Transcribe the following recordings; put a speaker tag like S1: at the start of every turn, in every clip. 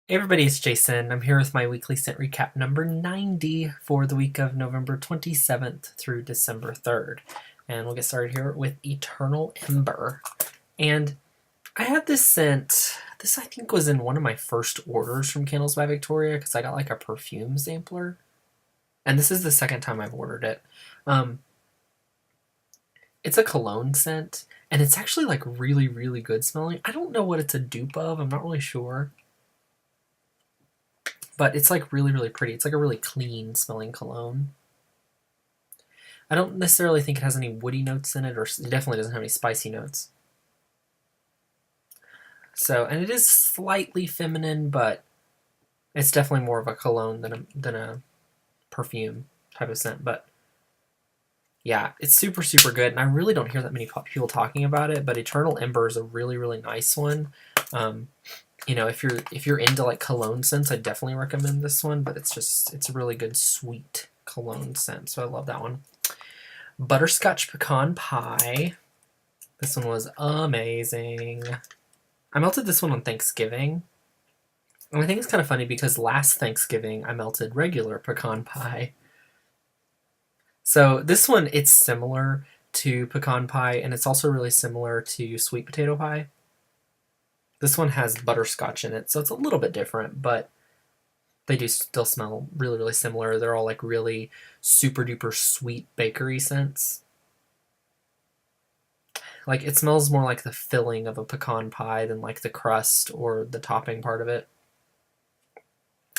S1: Hey everybody, it's Jason. I'm here with my weekly scent recap number 90 for the week of November 27th through December 3rd. And we'll get started here with Eternal Ember. And I had this scent, this I think was in one of my first orders from Candles by Victoria because I got like a perfume sampler. And this is the second time I've ordered it. It's a cologne scent, and it's actually like really, really good smelling. I don't know what it's a dupe of, I'm not really sure. But it's like really, really pretty. It's like a really clean smelling cologne. I don't necessarily think it has any woody notes in it, or it definitely doesn't have any spicy notes. So, and it is slightly feminine, but it's definitely more of a cologne than a perfume type of scent. But yeah, it's super, super good, and I really don't hear that many people talking about it. But Eternal Ember is a really, really nice one. You know, if you're into like cologne scents, I definitely recommend this one. But it's a really good sweet cologne scent, so I love that one. Butterscotch Pecan Pie. This one was amazing. I melted this one on Thanksgiving. And I think it's kind of funny because last Thanksgiving I melted regular pecan pie. So this one, it's similar to pecan pie, and it's also really similar to sweet potato pie. This one has butterscotch in it, so it's a little bit different, but they do still smell really, really similar. They're all like really super duper sweet bakery scents. Like it smells more like the filling of a pecan pie than like the crust or the topping part of it.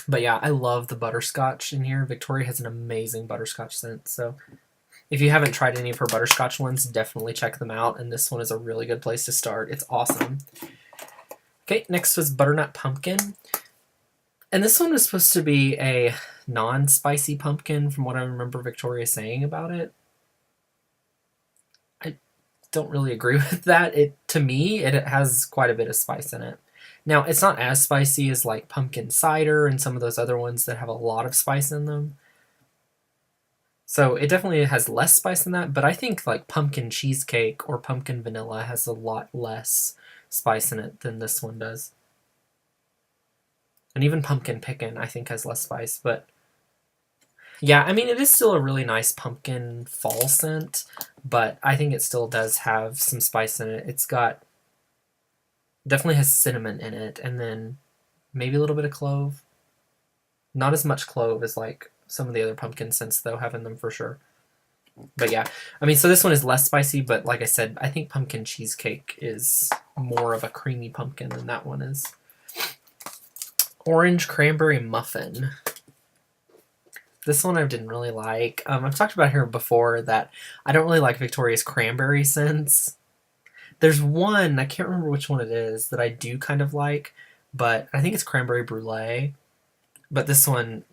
S1: But yeah, I love the butterscotch in here. Victoria has an amazing butterscotch scent, so if you haven't tried any of her butterscotch ones, definitely check them out, and this one is a really good place to start. It's awesome. Okay, next was Butternut Pumpkin. And this one was supposed to be a non-spicy pumpkin from what I remember Victoria saying about it. I don't really agree with that. To me, it has quite a bit of spice in it. Now, it's not as spicy as like pumpkin cider and some of those other ones that have a lot of spice in them. So it definitely has less spice than that, but I think like pumpkin cheesecake or pumpkin vanilla has a lot less spice in it than this one does. And even pumpkin pecan I think has less spice, but yeah, I mean it is still a really nice pumpkin fall scent, but I think it still does have some spice in it. It's got definitely has cinnamon in it, and then maybe a little bit of clove. Not as much clove as like some of the other pumpkin scents though have in them for sure. But yeah, I mean, so this one is less spicy, but like I said, I think pumpkin cheesecake is more of a creamy pumpkin than that one is. Orange Cranberry Muffin. This one I didn't really like. I've talked about here before that I don't really like Victoria's cranberry scents. There's one, I can't remember which one it is, that I do kind of like, but I think it's Cranberry Brulee. But this one,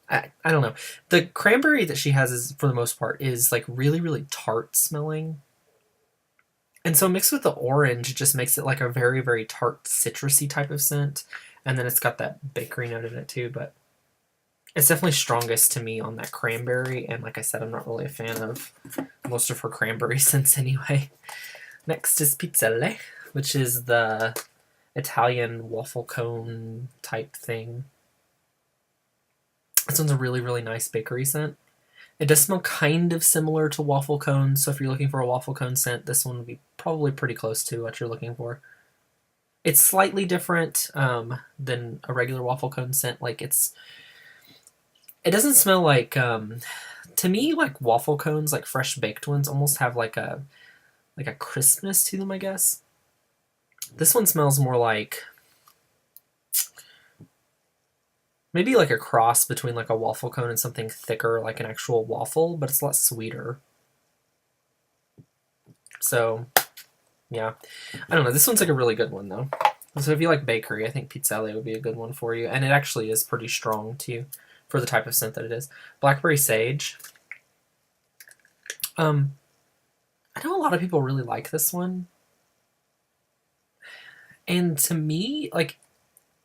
S1: I don't know. The cranberry that she has is, for the most part, is like really, really tart smelling. And so mixed with the orange, it just makes it like a very, very tart, citrusy type of scent. And then it's got that bakery note in it too, but it's definitely strongest to me on that cranberry. And like I said, I'm not really a fan of most of her cranberry scents anyway. Next is Pizzelle, which is the Italian waffle cone type thing. This one's a really, really nice bakery scent. It does smell kind of similar to waffle cones, so if you're looking for a waffle cone scent, this one would be probably pretty close to what you're looking for. It's slightly different than a regular waffle cone scent. Like it doesn't smell like, to me, like waffle cones, like fresh baked ones, almost have like a crispness to them, I guess. This one smells more like maybe like a cross between like a waffle cone and something thicker, like an actual waffle, but it's a lot sweeter. So, yeah. I don't know. This one's like a really good one, though. So if you like bakery, I think Pizzelle would be a good one for you. And it actually is pretty strong, too, for the type of scent that it is. Blackberry Sage. I know a lot of people really like this one. And to me, like,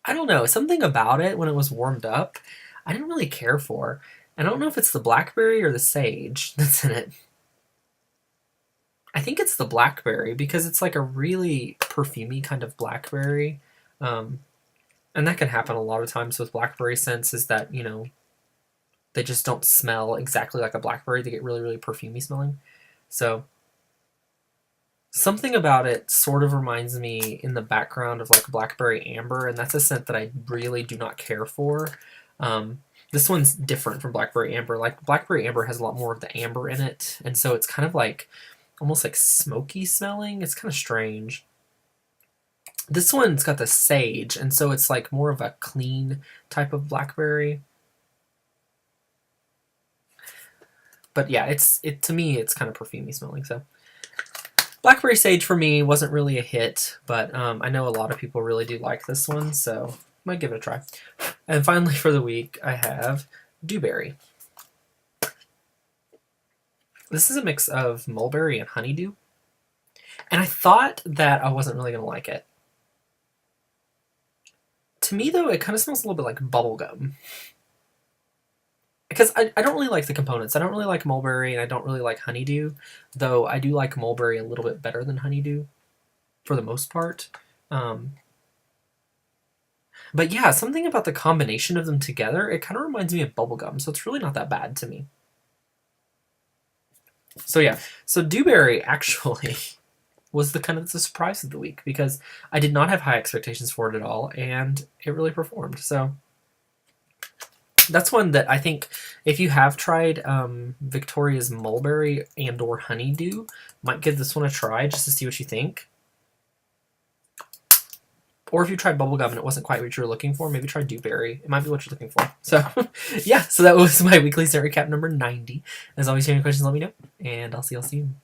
S1: I don't know, something about it when it was warmed up, I didn't really care for. I don't know if it's the blackberry or the sage that's in it. I think it's the blackberry because it's like a really perfumey kind of blackberry. And that can happen a lot of times with blackberry scents, is that, you know, they just don't smell exactly like a blackberry. They get really, really perfumey smelling. So something about it sort of reminds me in the background of like Blackberry Amber, and that's a scent that I really do not care for. This one's different from Blackberry Amber. Like Blackberry Amber has a lot more of the amber in it, and so it's kind of like almost like smoky smelling. It's kind of strange. This one's got the sage, and so it's like more of a clean type of blackberry. But yeah, to me it's kind of perfumey smelling. So Blackberry Sage for me wasn't really a hit, but I know a lot of people really do like this one, so I might give it a try. And finally for the week, I have Dewberry. This is a mix of mulberry and honeydew, and I thought that I wasn't really going to like it. To me, though, it kind of smells a little bit like bubblegum. Because I don't really like the components. I don't really like mulberry, and I don't really like honeydew, though I do like mulberry a little bit better than honeydew, for the most part. But yeah, something about the combination of them together, it kind of reminds me of bubblegum, so it's really not that bad to me. So yeah, so Dewberry actually was the kind of the surprise of the week, because I did not have high expectations for it at all, and it really performed. So that's one that I think if you have tried Victoria's mulberry and or honeydew, might give this one a try just to see what you think. Or if you tried bubblegum and it wasn't quite what you were looking for, maybe try Dewberry. It might be what you're looking for. So yeah, so that was my weekly scent recap number 90. As always, if you have any questions, let me know, and I'll see y'all soon.